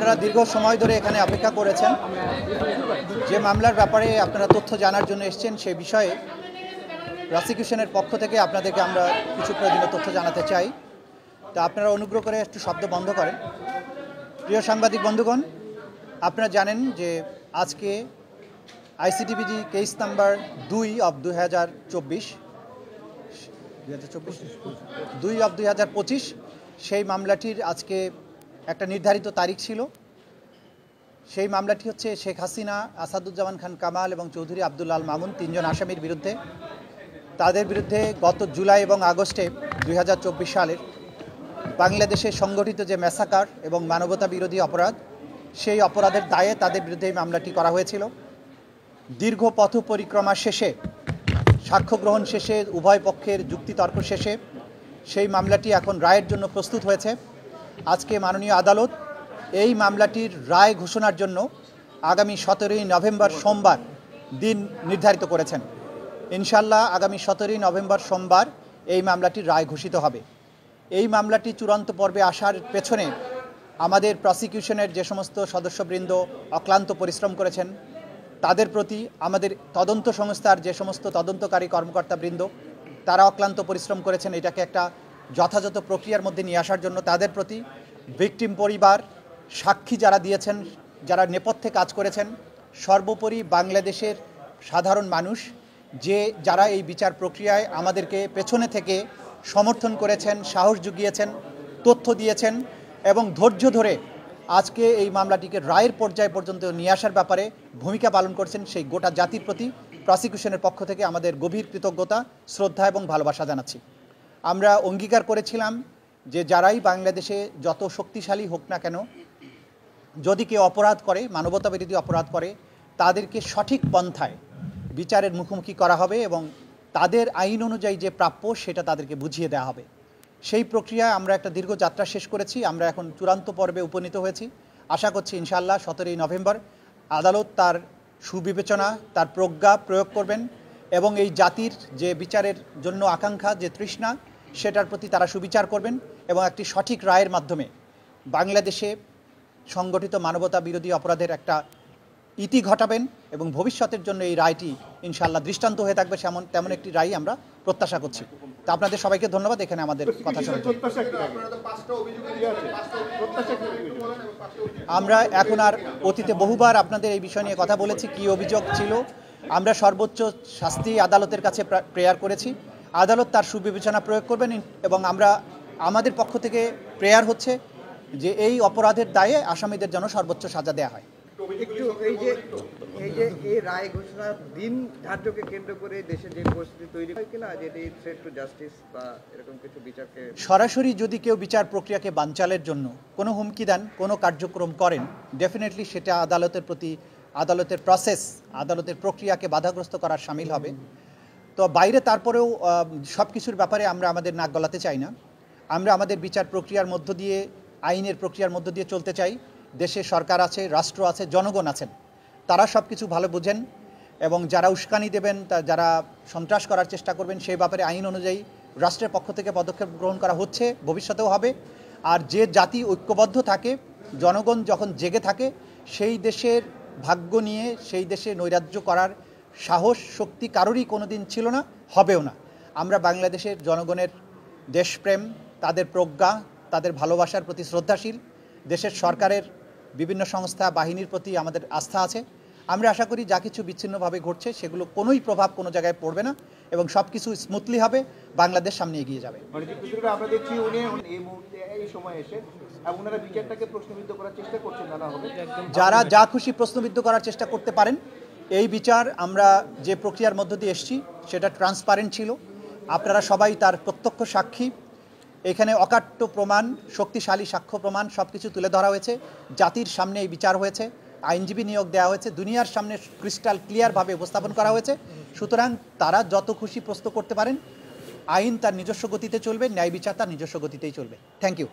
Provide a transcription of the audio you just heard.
আপনারা দীর্ঘ সময় ধরে এখানে অপেক্ষা করেছেন। যে মামলার ব্যাপারে আপনারা তথ্য জানার জন্য এসেছেন সেই বিষয়ে প্রসিকিউশনের পক্ষ থেকে আপনাদেরকে আমরা কিছু প্রয়োজনীয় তথ্য জানাতে চাই। তো আপনারা অনুগ্রহ করে একটু শব্দ বন্ধ করেন। প্রিয় সাংবাদিক বন্ধুগণ, আপনারা জানেন যে আজকে আইসিটিবিডি কেস নাম্বার 2/2025 সেই মামলাটির আজকে একটা নির্ধারিত তারিখ ছিল। সেই মামলাটি হচ্ছে শেখ হাসিনা, আসাদুজ্জামান খান কামাল এবং চৌধুরী আব্দুল আল মামুন, তিনজন আসামির বিরুদ্ধে। তাদের বিরুদ্ধে গত জুলাই এবং আগস্টে 2024 সালের বাংলাদেশে সংগঠিত যে ম্যাসাকার এবং মানবতা বিরোধী অপরাধ, সেই অপরাধের দায়ে তাদের বিরুদ্ধে এই মামলাটি করা হয়েছিল। দীর্ঘ পথ পরিক্রমা শেষে, সাক্ষ্য গ্রহণ শেষে, উভয় পক্ষের যুক্তিতর্ক শেষে সেই মামলাটি এখন রায়ের জন্য প্রস্তুত হয়েছে। আজকে মাননীয় আদালত এই মামলাটির রায় ঘোষণার জন্য আগামী 17ই নভেম্বর সোমবার দিন নির্ধারিত করেছেন। ইনশাল্লাহ আগামী 17ই নভেম্বর সোমবার এই মামলাটির রায় ঘোষিত হবে। এই মামলাটি চূড়ান্ত পর্বে আসার পেছনে আমাদের প্রসিকিউশনের যে সমস্ত সদস্যবৃন্দ অক্লান্ত পরিশ্রম করেছেন, তাদের প্রতি আমাদের তদন্ত সংস্থার যে সমস্ত তদন্তকারী কর্মকর্তাবৃন্দ তারা অক্লান্ত পরিশ্রম করেছেন এটাকে একটা যথাযথ প্রক্রিয়ার মধ্যে নিয়ে আসার জন্য, তাদের প্রতি ভিকটিম পরিবার, সাক্ষী যারা দিয়েছেন, যারা নেপথ্যে কাজ করেছেন, সর্বোপরি বাংলাদেশের সাধারণ মানুষ যারা এই বিচার প্রক্রিয়ায় আমাদেরকে পেছনে থেকে সমর্থন করেছেন, সাহস জুগিয়েছেন, তথ্য দিয়েছেন এবং ধৈর্য ধরে আজকে এই মামলাটিকে রায়ের পর্যায় পর্যন্ত নিয়ে আসার ব্যাপারে ভূমিকা পালন করছেন, সেই গোটা জাতির প্রতি প্রসিকিউশনের পক্ষ থেকে আমাদের গভীর কৃতজ্ঞতা, শ্রদ্ধা এবং ভালোবাসা জানাচ্ছি। আমরা অঙ্গীকার করেছিলাম যে যারাই বাংলাদেশে যত শক্তিশালী হোক না কেন, যদি কেউ অপরাধ করে, মানবতা বিরোধী অপরাধ করে, তাদেরকে সঠিক পন্থায় বিচারের মুখোমুখি করা হবে এবং তাদের আইন অনুযায়ী যে প্রাপ্য সেটা তাদেরকে বুঝিয়ে দেওয়া হবে। সেই প্রক্রিয়ায় আমরা একটা দীর্ঘ যাত্রা শেষ করেছি। আমরা এখন চূড়ান্ত পর্বে উপনীত হয়েছি। আশা করছি ইনশাআল্লাহ 17ই নভেম্বর আদালত তার সুবিবেচনা, তার প্রজ্ঞা প্রয়োগ করবেন এবং এই জাতির যে বিচারের জন্য আকাঙ্ক্ষা, যে তৃষ্ণা, সেটার প্রতি তারা সুবিচার করবেন এবং একটি সঠিক রায়ের মাধ্যমে বাংলাদেশে সংগঠিত মানবতা বিরোধী অপরাধের একটা ইতি ঘটাবেন এবং ভবিষ্যতের জন্য এই রায়টি ইনশাআল্লাহ দৃষ্টান্ত হয়ে থাকবে তেমন একটি রায় আমরা প্রত্যাশা করছি। তা আপনাদের সবাইকে ধন্যবাদ এখানে আমাদের কথা শোনার জন্য। আমরা এখন আর অতীতে বহুবার আপনাদের এই বিষয় নিয়ে কথা বলেছি, কি অভিযোগ ছিল। আমরা সর্বোচ্চ শাস্তি আদালতের কাছে প্রেয়ার করেছি। আদালত তার সুবিবেচনা প্রয়োগ করবেন এবং আমাদের পক্ষ থেকে প্রেয়ার হচ্ছে যে এই অপরাধের দায়ে আসামিদের জন্য সর্বোচ্চ সাজা দেওয়া হয়। একটু এই রায় ঘোষণার দিন ধার্যকে কেন্দ্র করে দেশে যে পরিস্থিতি তৈরি হয় কিনা, যে থ্রেট টু জাস্টিস বা এরকম কিছু বিচারকে সরাসরি যদি কেউ বিচার প্রক্রিয়াকে বানচালের জন্য কোনো হুমকি দেন, কোনো কার্যক্রম করেন, ডেফিনেটলি সেটা আদালতের প্রতি, আদালতের প্রসেস, আদালতের প্রক্রিয়াকে বাধাগ্রস্ত করার শামিল হবে। তো বাইরে তারপরেও সব কিছুর ব্যাপারে আমরা আমাদের নাক গলাতে চাই না। আমরা আমাদের বিচার প্রক্রিয়ার মধ্য দিয়ে, আইনের প্রক্রিয়ার মধ্য দিয়ে চলতে চাই। দেশে সরকার আছে, রাষ্ট্র আছে, জনগণ আছেন, তারা সব কিছু ভালো বোঝেন এবং যারা উস্কানি দেবেন, যারা সন্ত্রাস করার চেষ্টা করবেন, সেই ব্যাপারে আইন অনুযায়ী রাষ্ট্রের পক্ষ থেকে পদক্ষেপ গ্রহণ করা হচ্ছে, ভবিষ্যতেও হবে। আর যে জাতি ঐক্যবদ্ধ থাকে, জনগণ যখন জেগে থাকে, সেই দেশের ভাগ্য নিয়ে সেই দেশে নৈরাজ্য করার সাহস, শক্তি কারোরই কোনো দিন ছিল না, হবেও না। আমরা বাংলাদেশের জনগণের দেশপ্রেম, তাদের প্রজ্ঞা, তাদের ভালোবাসার প্রতি শ্রদ্ধাশীল। দেশের সরকারের বিভিন্ন সংস্থা, বাহিনীর প্রতি আমাদের আস্থা আছে। আমরা আশা করি যা কিছু বিচ্ছিন্নভাবে ঘটছে সেগুলো কোনোই প্রভাব কোনো জায়গায় পড়বে না এবং সব কিছু স্মুথলি হবে, বাংলাদেশ সামনে এগিয়ে যাবে। আমরা দেখছি উনি এই মুহূর্তে এই সময় এসে ওনারা বিচারটাকে প্রশ্নবিদ্ধ করার চেষ্টা করছেন নানাভাবে। যারা যা খুশি প্রশ্নবিদ্ধ করার চেষ্টা করতে পারেন। এই বিচার আমরা যে প্রক্রিয়ার মধ্য দিয়ে এসেছি সেটা ট্রান্সপারেন্ট ছিল। আপনারা সবাই তার প্রত্যক্ষ সাক্ষী। এখানে অকাট্য প্রমাণ, শক্তিশালী সাক্ষ্য প্রমাণ সব কিছু তুলে ধরা হয়েছে। জাতির সামনে এই বিচার হয়েছে, আইনজীবী নিয়োগ দেওয়া হয়েছে, দুনিয়ার সামনে ক্রিস্টাল ক্লিয়ারভাবে উপস্থাপন করা হয়েছে। সুতরাং তারা যত খুশি প্রশ্ন করতে পারেন। আইন তার নিজস্ব গতিতে চলবে, ন্যায় বিচার তার নিজস্ব গতিতেই চলবে। Thank you.